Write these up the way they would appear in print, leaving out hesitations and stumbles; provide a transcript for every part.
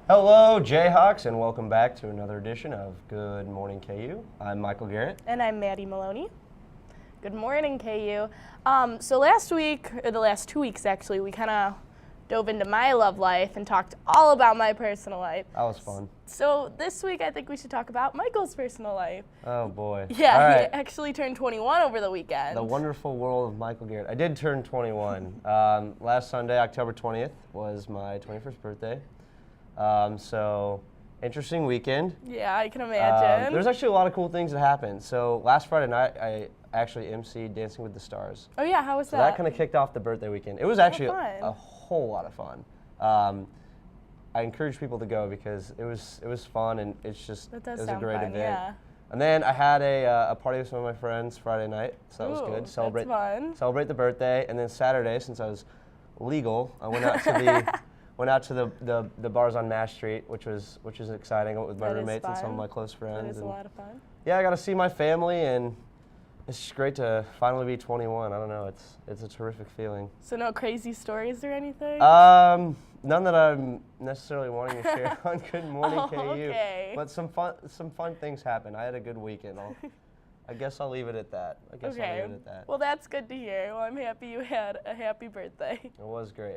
Hello, Jayhawks, and welcome back to another edition of Good Morning KU. I'm Michael Garrett. And I'm Maddie Maloney. Good morning, KU. So last week, or the last 2 weeks actually, we kind of dove into my love life and talked all about my personal life. That was fun. So this week, I think we should talk about Michael's personal life. Oh, boy. Yeah, All right. He actually turned 21 over the weekend. The wonderful world of Michael Garrett. I did turn 21. Last Sunday, October 20th, was my 21st birthday. So, interesting weekend. Yeah, I can imagine. There's actually a lot of cool things that happened. So, last Friday night, I actually emceed Dancing with the Stars. Oh, yeah, how was So that? that kind of kicked off the birthday weekend. It was actually fun. a whole lot of fun. I encourage people to go because it was fun, and it was a great event. Yeah. And then I had a party with some of my friends Friday night, so that was good. That's fun. Celebrate the birthday, and then Saturday, since I was legal, I went out to the bars on Nash Street, which was exciting. I went with my roommates and some of my close friends. That is a lot of fun. Yeah, I got to see my family, and it's just great to finally be 21. I don't know, it's a terrific feeling. So no crazy stories or anything? None that I'm necessarily wanting to share on Good Morning KU. Okay. But some fun things happened. I had a good weekend. I guess I'll leave it at that. Okay. Well, that's good to hear. Well, I'm happy you had a happy birthday. It was great.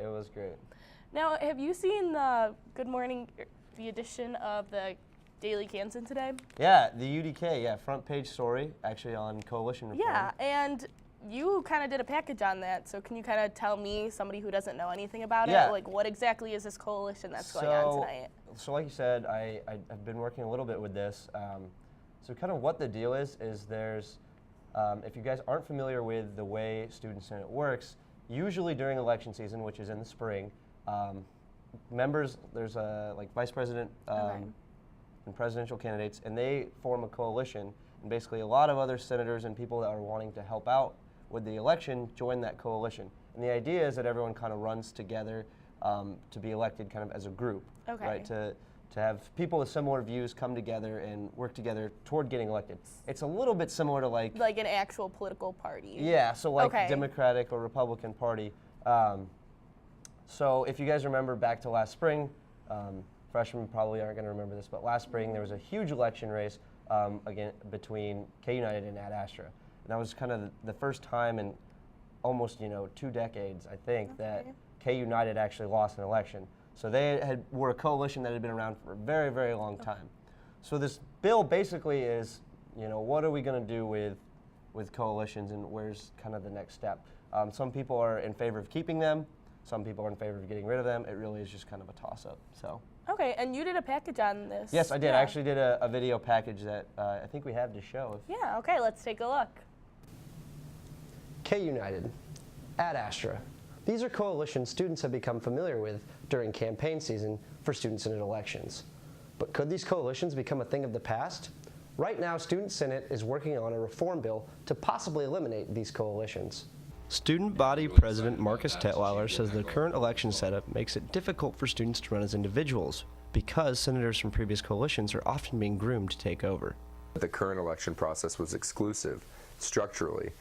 Now, have you seen the Good Morning, the edition of the Daily Kansan today? Yeah, the UDK, front page story, actually on coalition reform. Yeah, and you kind of did a package on that, so can you kind of tell me, somebody who doesn't know anything about it, like what exactly is this coalition that's going on tonight? So like you said, I've been working a little bit with this. So kind of what the deal is there's, if you guys aren't familiar with the way Student Senate works, usually during election season, which is in the spring, members, there's like vice president and presidential candidates, and they form a coalition, and basically a lot of other senators and people that are wanting to help out with the election join that coalition. And the idea is that everyone kind of runs together to be elected kind of as a group, right? To have people with similar views come together and work together toward getting elected. It's a little bit similar to like an actual political party. Yeah, so like Democratic or Republican Party. So if you guys remember back to last spring, freshmen probably aren't going to remember this, but last spring there was a huge election race again between KU United and Ad Astra. And that was kind of the first time in almost 2 decades, I think, that KU United actually lost an election. So they were a coalition that had been around for a very, very long time. So this bill basically is, what are we going to do with coalitions, and where's kind of the next step? Some people are in favor of keeping them. Some people are in favor of getting rid of them. It really is just kind of a toss-up. So. Okay, and you did a package on this. Yes, I did. I actually did a video package that I think we have to show. Yeah, okay, let's take a look. KU United, Ad Astra. These are coalitions students have become familiar with during campaign season for Student Senate elections. But could these coalitions become a thing of the past? Right now, Student Senate is working on a reform bill to possibly eliminate these coalitions. Student Body President Marcus Tetweiler says the current election setup makes it difficult for students to run as individuals because senators from previous coalitions are often being groomed to take over. The current election process was exclusive structurally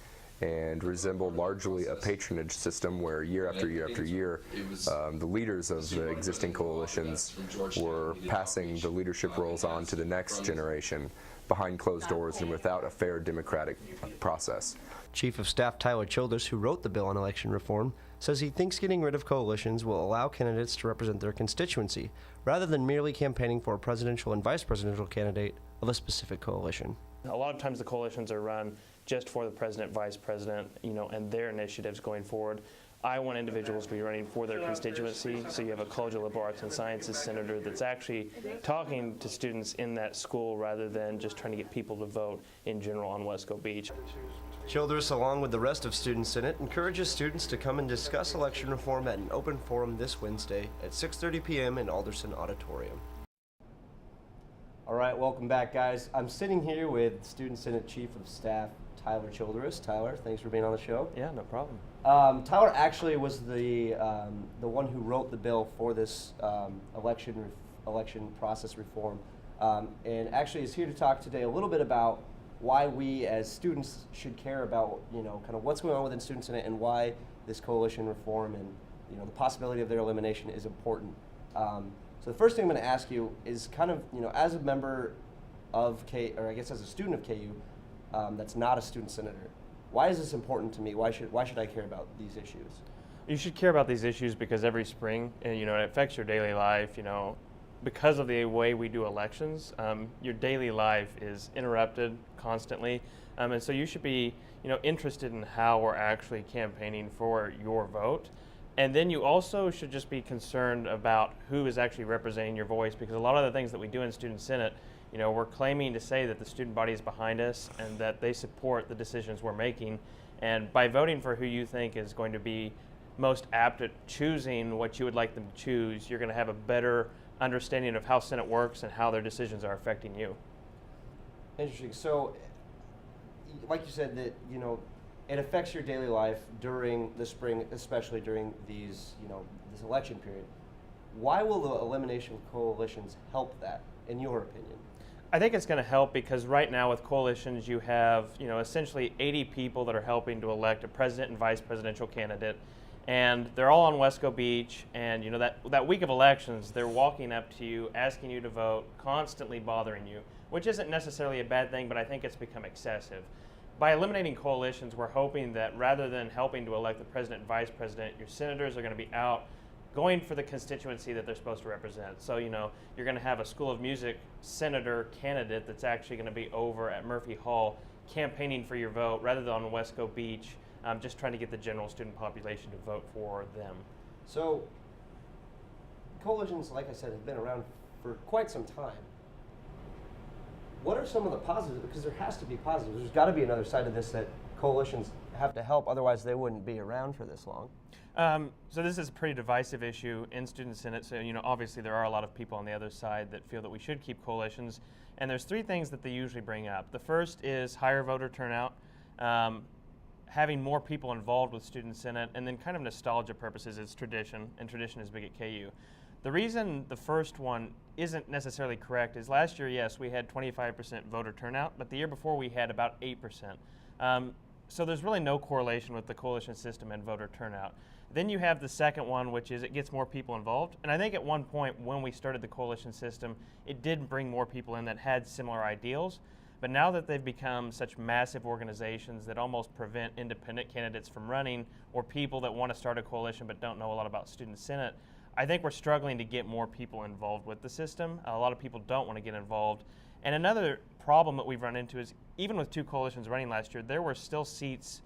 and resembled largely a patronage system where year after year after year, the leaders of the existing coalitions were passing the leadership roles on to the next generation behind closed doors and without a fair democratic process. Chief of Staff Tyler Childers, who wrote the bill on election reform, says he thinks getting rid of coalitions will allow candidates to represent their constituency rather than merely campaigning for a presidential and vice presidential candidate of a specific coalition. A lot of times the coalitions are run just for the president, vice president, and their initiatives going forward. I want individuals to be running for their constituency, so you have a College of Liberal Arts and Sciences senator that's actually talking to students in that school rather than just trying to get people to vote in general on Wesco Beach. Childers, along with the rest of Student Senate, encourages students to come and discuss election reform at an open forum this Wednesday at 6:30 p.m. in Alderson Auditorium. All right, welcome back, guys. I'm sitting here with Student Senate Chief of Staff Tyler Childers. Tyler, thanks for being on the show. Yeah, no problem. Tyler actually was the one who wrote the bill for this election process reform, and actually is here to talk today a little bit about why we as students should care about kind of what's going on within Student Senate and why this coalition reform and the possibility of their elimination is important. So the first thing I'm going to ask you is kind of, as a member of or I guess as a student of KU, that's not a student senator, why is this important to me? Why should I care about these issues? You should care about these issues because every spring, it affects your daily life. Because of the way we do elections, your daily life is interrupted constantly, and so you should be, interested in how we're actually campaigning for your vote. And then you also should just be concerned about who is actually representing your voice, because a lot of the things that we do in Student Senate, we're claiming to say that the student body is behind us and that they support the decisions we're making. And by voting for who you think is going to be most apt at choosing what you would like them to choose, you're going to have a better understanding of how Senate works and how their decisions are affecting you. Interesting. So, like you said, that it affects your daily life during the spring, especially during these this election period. Why will the elimination of coalitions help that, in your opinion? I think it's going to help because right now with coalitions you have essentially 80 people that are helping to elect a president and vice presidential candidate. And they're all on Wesco Beach, and that week of elections, they're walking up to you, asking you to vote, constantly bothering you, which isn't necessarily a bad thing, but I think it's become excessive. By eliminating coalitions, we're hoping that rather than helping to elect the president and vice president, your senators are going to be out going for the constituency that they're supposed to represent. So, you're going to have a School of Music senator candidate that's actually going to be over at Murphy Hall campaigning for your vote rather than on Wesco Beach, just trying to get the general student population to vote for them. So, coalitions, like I said, have been around for quite some time. What are some of the positives? Because there has to be positives. There's got to be another side of this that coalitions have to help, otherwise they wouldn't be around for this long. So this is a pretty divisive issue in Student Senate. So, obviously there are a lot of people on the other side that feel that we should keep coalitions. And there's three things that they usually bring up. The first is higher voter turnout. Having more people involved with Student Senate, and then kind of nostalgia purposes, it's tradition, and tradition is big at KU. The reason the first one isn't necessarily correct is last year, yes, we had 25% voter turnout, but the year before we had about 8%. So there's really no correlation with the coalition system and voter turnout. Then you have the second one, which is it gets more people involved. And I think at one point when we started the coalition system, it did bring more people in that had similar ideals. But now that they've become such massive organizations that almost prevent independent candidates from running, or people that want to start a coalition but don't know a lot about Student Senate, I think we're struggling to get more people involved with the system. A lot of people don't want to get involved. And another problem that we've run into is even with two coalitions running last year, there were still seats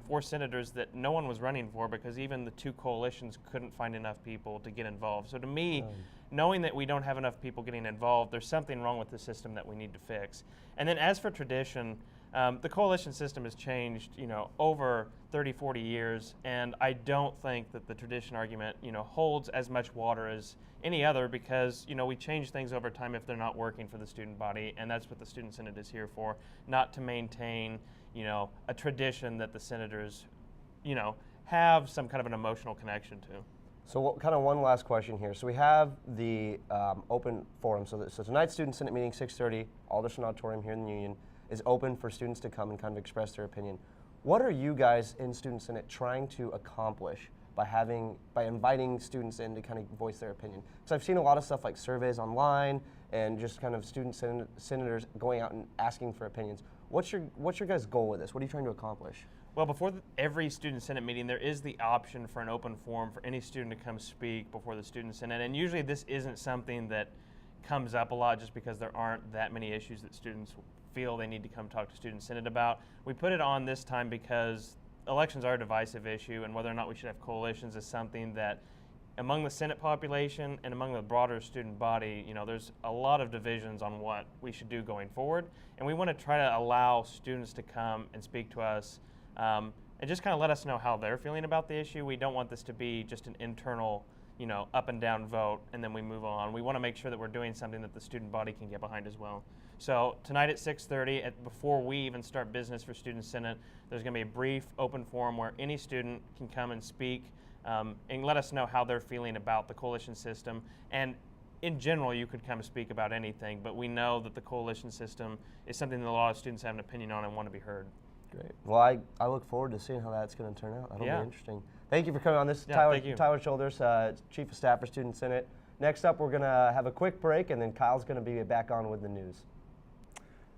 for senators that no one was running for because even the two coalitions couldn't find enough people to get involved. So to me, knowing that we don't have enough people getting involved, there's something wrong with the system that we need to fix. And then as for tradition, the coalition system has changed, over 30, 40 years, and I don't think that the tradition argument, holds as much water as any other because, we change things over time if they're not working for the student body, and that's what the Student Senate is here for, not to maintain, a tradition that the senators, have some kind of an emotional connection to. So kind of one last question here. So we have the open forum. So tonight's Student Senate meeting, 6:30, Alderson Auditorium here in the Union, is open for students to come and kind of express their opinion. What are you guys in Student Senate trying to accomplish by inviting students in to kind of voice their opinion? Because I've seen a lot of stuff like surveys online and just kind of student senators going out and asking for opinions. What's your guys' goal with this? What are you trying to accomplish? Well, before every Student Senate meeting, there is the option for an open forum for any student to come speak before the Student Senate. And usually this isn't something that comes up a lot just because there aren't that many issues that students feel they need to come talk to Student Senate about. We put it on this time because elections are a divisive issue, and whether or not we should have coalitions is something that among the Senate population and among the broader student body, there's a lot of divisions on what we should do going forward. And we want to try to allow students to come and speak to us and just kind of let us know how they're feeling about the issue. We don't want this to be just an internal, up and down vote and then we move on. We want to make sure that we're doing something that the student body can get behind as well. So tonight at 6:30, before we even start business for Student Senate, there's going to be a brief open forum where any student can come and speak and let us know how they're feeling about the coalition system. And in general, you could come speak about anything, but we know that the coalition system is something that a lot of students have an opinion on and want to be heard. Great. Well, I look forward to seeing how that's going to turn out. That'll be interesting. Thank you for coming on this. Yeah, thank you. Tyler Shoulders, Chief of Staff for Student Senate. Next up, we're going to have a quick break, and then Kyle's going to be back on with the news.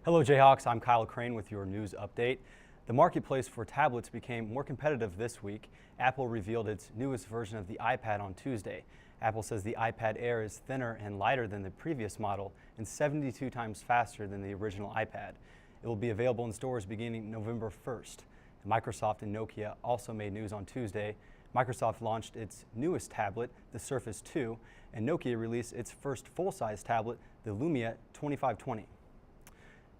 Hello Jayhawks, I'm Kyle Crane with your news update. The marketplace for tablets became more competitive this week. Apple revealed its newest version of the iPad on Tuesday. Apple says the iPad Air is thinner and lighter than the previous model and 72 times faster than the original iPad. It will be available in stores beginning November 1st. Microsoft and Nokia also made news on Tuesday. Microsoft launched its newest tablet, the Surface 2, and Nokia released its first full-size tablet, the Lumia 2520.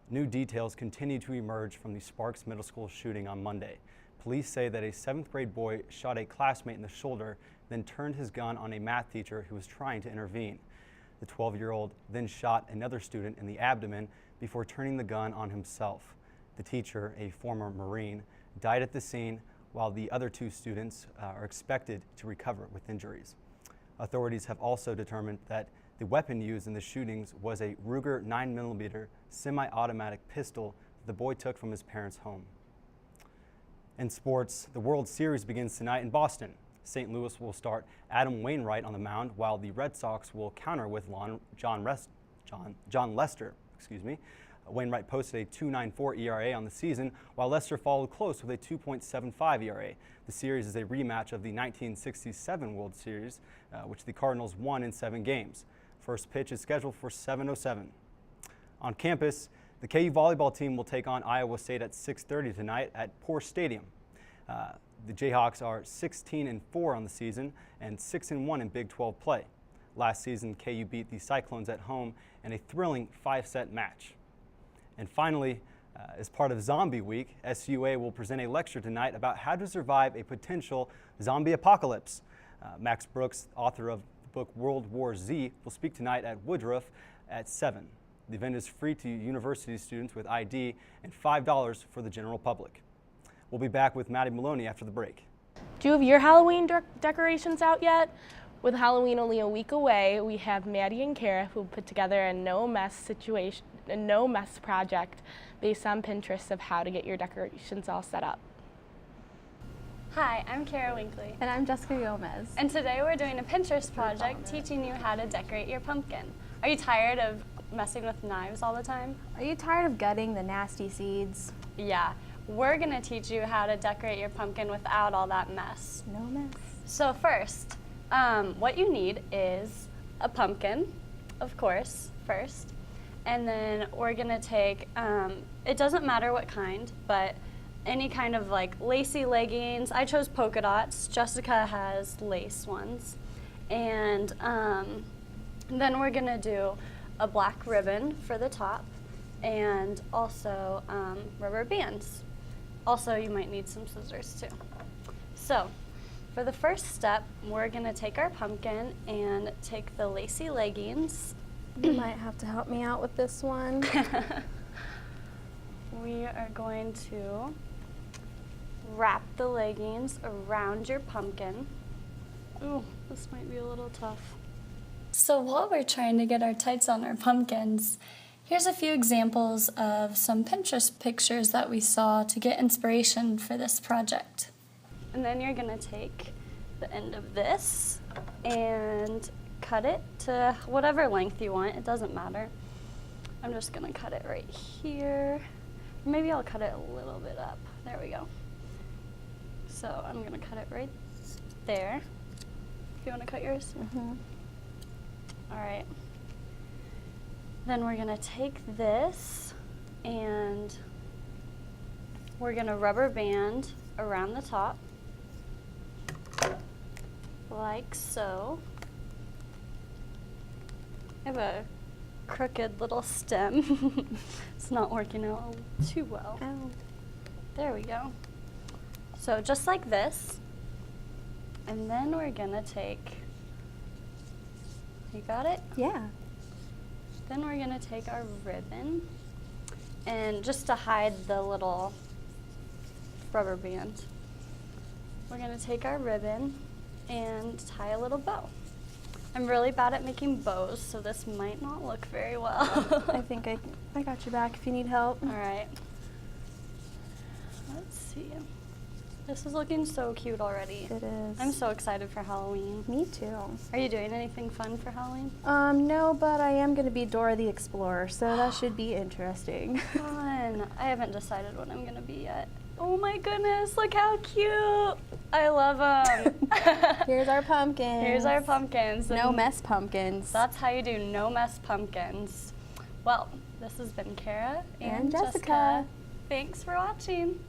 New details continue to emerge from the Sparks Middle School shooting on Monday. Police say that a 7th grade boy shot a classmate in the shoulder, then turned his gun on a math teacher who was trying to intervene. The 12-year-old then shot another student in the abdomen before turning the gun on himself. The teacher, a former Marine, died at the scene, while the other 2 students are expected to recover with injuries. Authorities have also determined that the weapon used in the shootings was a Ruger 9mm semi-automatic pistol that the boy took from his parents' home. In sports, the World Series begins tonight in Boston. St. Louis will start Adam Wainwright on the mound, while the Red Sox will counter with John Lester. Wainwright posted a 2.94 ERA on the season, while Lester followed close with a 2.75 ERA. The series is a rematch of the 1967 World Series, which the Cardinals won in 7 games. First pitch is scheduled for 7:07. On campus, the KU volleyball team will take on Iowa State at 6:30 tonight at Poor Stadium. The Jayhawks are 16-4 on the season and 6-1 in Big 12 play. Last season, KU beat the Cyclones at home in a thrilling 5-set match. And finally, as part of Zombie Week, SUA will present a lecture tonight about how to survive a potential zombie apocalypse. Max Brooks, author of the book World War Z, will speak tonight at Woodruff at 7. The event is free to university students with ID and $5 for the general public. We'll be back with Maddie Maloney after the break. Do you have your Halloween decorations out yet? With Halloween only a week away, we have Maddie and Kara who put together a no mess project based on Pinterest of how to get your decorations all set up. Hi, I'm Kara Winkley. And I'm Jessica Gomez. And today we're doing a Pinterest project teaching you how to decorate your pumpkin. Are you tired of messing with knives all the time? Are you tired of gutting the nasty seeds? Yeah, we're gonna teach you how to decorate your pumpkin without all that mess. No mess. So first, what you need is a pumpkin, of course, first. And then we're gonna take, it doesn't matter what kind, but any kind of like lacy leggings. I chose polka dots. Jessica has lace ones. And then we're gonna do a black ribbon for the top and also rubber bands. Also, you might need some scissors too. So, for the first step, we're gonna take our pumpkin and take the lacy leggings. You might have to help me out with this one. We are going to wrap the leggings around your pumpkin. Ooh, this might be a little tough. So while we're trying to get our tights on our pumpkins, here's a few examples of some Pinterest pictures that we saw to get inspiration for this project. And then you're gonna take the end of this and cut it to whatever length you want. It doesn't matter. I'm just gonna cut it right here. Maybe I'll cut it a little bit up. There we go. So I'm gonna cut it right there. You wanna cut yours? Mm-hmm. All right. Then we're gonna take this and we're gonna rubber band around the top, like so. I have a crooked little stem. It's not working out too well. Ow. There we go. So just like this. And then we're gonna take, you got it? Yeah. Then we're gonna take our ribbon and just to hide the little rubber band, we're gonna take our ribbon and tie a little bow. I'm really bad at making bows, so this might not look very well. I think I got your back if you need help. All right. Let's see. This is looking so cute already. It is. I'm so excited for Halloween. Me too. Are you doing anything fun for Halloween? No, but I am going to be Dora the Explorer, so that should be interesting. Fun. I haven't decided what I'm gonna be yet. Oh my goodness, look how cute. I love them. Here's our pumpkins. Here's our pumpkins. No and mess pumpkins. That's how you do no mess pumpkins. Well, this has been Kara And Jessica. Thanks for watching.